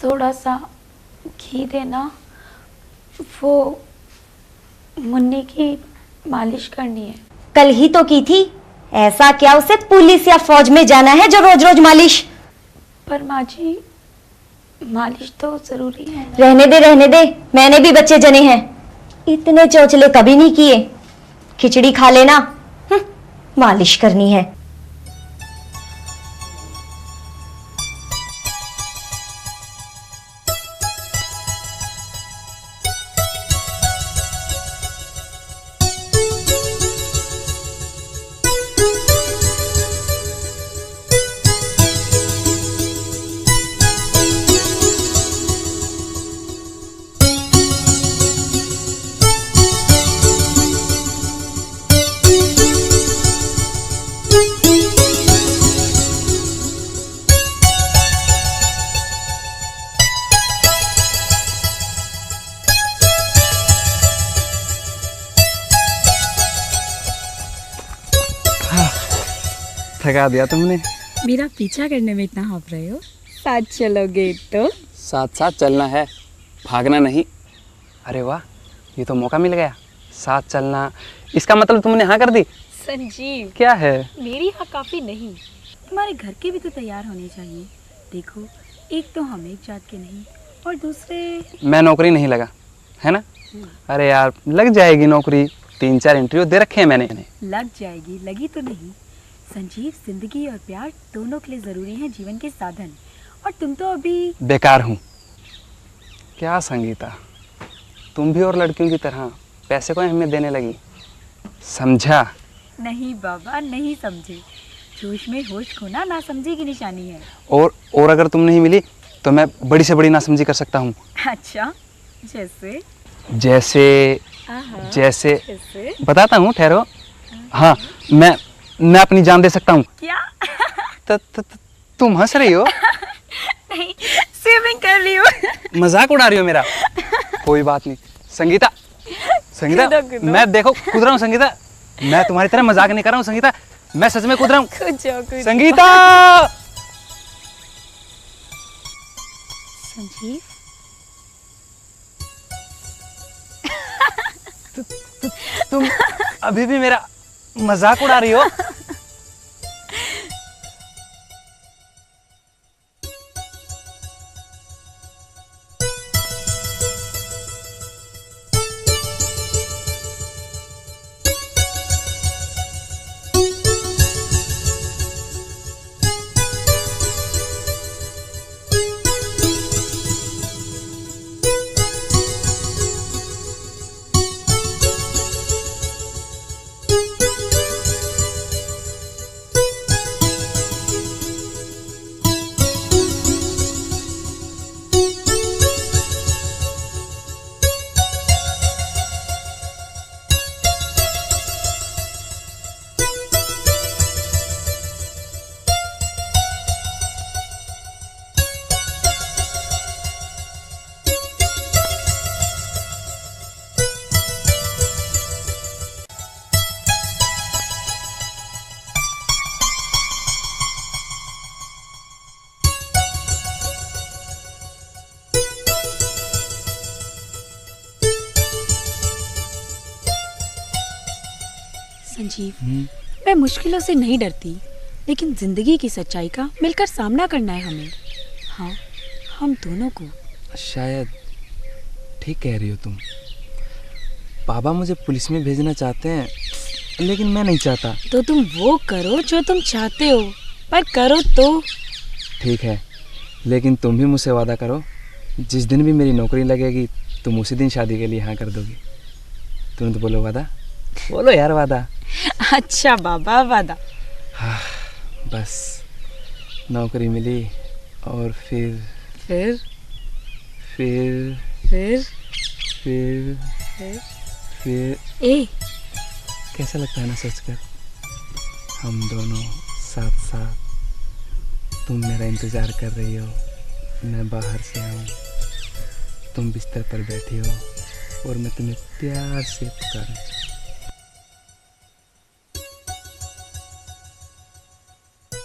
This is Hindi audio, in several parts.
थोड़ा सा घी देना, वो मुन्नी की मालिश करनी है। कल ही तो की थी। ऐसा क्या उसे पुलिस या फौज में जाना है जो रोज रोज मालिश? पर माँ जी, मालिश तो जरूरी है ना। रहने दे, मैंने भी बच्चे जने हैं। इतने चौचले कभी नहीं किए। खिचड़ी खा लेना। मालिश करनी है। थका दिया तुमने। मेरा पीछा करने में इतना हाँफ रहे हो, साथ चलोगे तो? साथ साथ चलना है, भागना नहीं। अरे वाह, ये तो मौका मिल गया। साथ चलना, इसका मतलब तुमने हाँ कर दी? संजीव, क्या है? मेरी हाँ काफी नहीं, तुम्हारे घर के भी तो तैयार होने चाहिए। देखो, एक तो हम एक जात के नहीं, और दूसरे मैं नौकरी नहीं लगा, है ना? अरे यार, लग जाएगी नौकरी। 3-4 इंटरव्यू दे रखे हैं मैंने। लग जाएगी, लगी तो नहीं। संजीव, जिंदगी और प्यार दोनों के लिए जरूरी है जीवन के साधन, और तुम तो अभी बेकार हूँ। क्या संगीता, तुम भी और लड़कियों की तरह पैसे को अहमियत देने लगी, समझा? नहीं बाबा, नहीं समझे। जोश में होश खोना ना समझे की निशानी है। और अगर तुम नहीं मिली तो मैं बड़ी से बड़ी नासमझी कर सकता हूँ। अच्छा, जैसे? जैसे बताता हूँ, ठहरो। हाँ, मैं अपनी जान दे सकता हूँ। क्या? तुम हंस रही हो? नहीं, स्विमिंग कर रही हूँ। मजाक उड़ा रही हो मेरा? कोई बात नहीं संगीता। कूदो। मैं देखो कूद रहा हूँ संगीता। मैं तुम्हारी तरह मजाक नहीं कर रहा हूँ संगीता, मैं सच में कूद रहा हूँ। संगीता! संजीव, तुम अभी भी मेरा मजाक उड़ा रही हो? संजीव, मैं मुश्किलों से नहीं डरती, लेकिन जिंदगी की सच्चाई का मिलकर सामना करना है हमें। हाँ, हम दोनों को। शायद ठीक कह रही हो तुम। पापा मुझे पुलिस में भेजना चाहते हैं, लेकिन मैं नहीं चाहता। तो तुम वो करो जो तुम चाहते हो, पर करो तो। ठीक है, लेकिन तुम भी मुझसे वादा करो, जिस दिन भी मेरी नौकरी लगेगी तुम उसी दिन शादी के लिए हाँ कर दोगी। तुरंत बोलो वादा, बोलो यार वादा। अच्छा बाबा, वादा। हाँ, बस नौकरी मिली और फिर फिर फिर फिर फिर फिर ए, कैसा लगता है ना सोचकर? हम दोनों साथ साथ, तुम मेरा इंतज़ार कर रही हो, मैं बाहर से आऊँ, तुम बिस्तर पर बैठी हो और मैं तुम्हें प्यार से पुकारूं।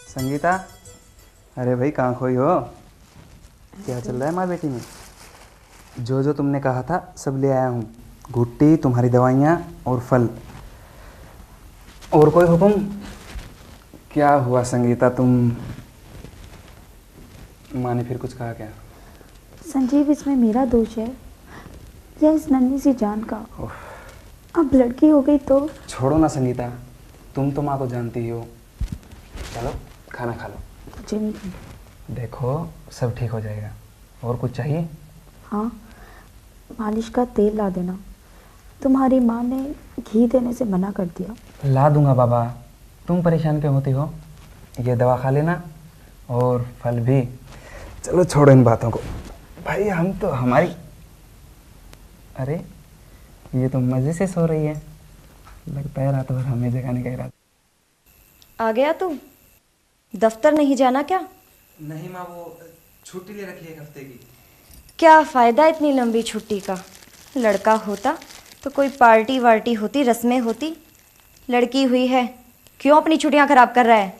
संगीता, अरे भाई कहाँ खोई हो? क्या चल रहा है माँ बेटी में? जो जो तुमने कहा था सब ले आया हूँ, घुट्टी, तुम्हारी दवाइयाँ और फल। और कोई हुक्म? क्या हुआ संगीता, तुम माँ ने फिर कुछ कहा क्या? संजीव, इसमें मेरा दोष है या इस नन्ही सी जान का? अब लड़की हो गई तो? छोड़ो ना संगीता, तुम तो माँ को जानती ही हो। चलो खाना खा लो। मुझे नहीं खाना। देखो सब ठीक हो जाएगा। और कुछ चाहिए? हाँ, मालिश का तेल ला देना। तुम्हारी माँ ने घी देने से मना कर दिया। ला दूंगा बाबा, तुम परेशान क्यों होती हो? ये दवा खा लेना और फल भी। चलो छोड़ो इन बातों को भाई, हम तो हमारी। अरे ये तो मज़े से सो रही है, लगता है रात भर हमें जगाने का इरादा। आ गया तू? दफ्तर नहीं जाना क्या? नहीं माँ, वो छुट्टी ले रखी है एक हफ्ते की। क्या फ़ायदा इतनी लंबी छुट्टी का? लड़का होता तो कोई पार्टी वार्टी होती, रस्में होती। लड़की हुई है, क्यों अपनी छुट्टियां खराब कर रहा है?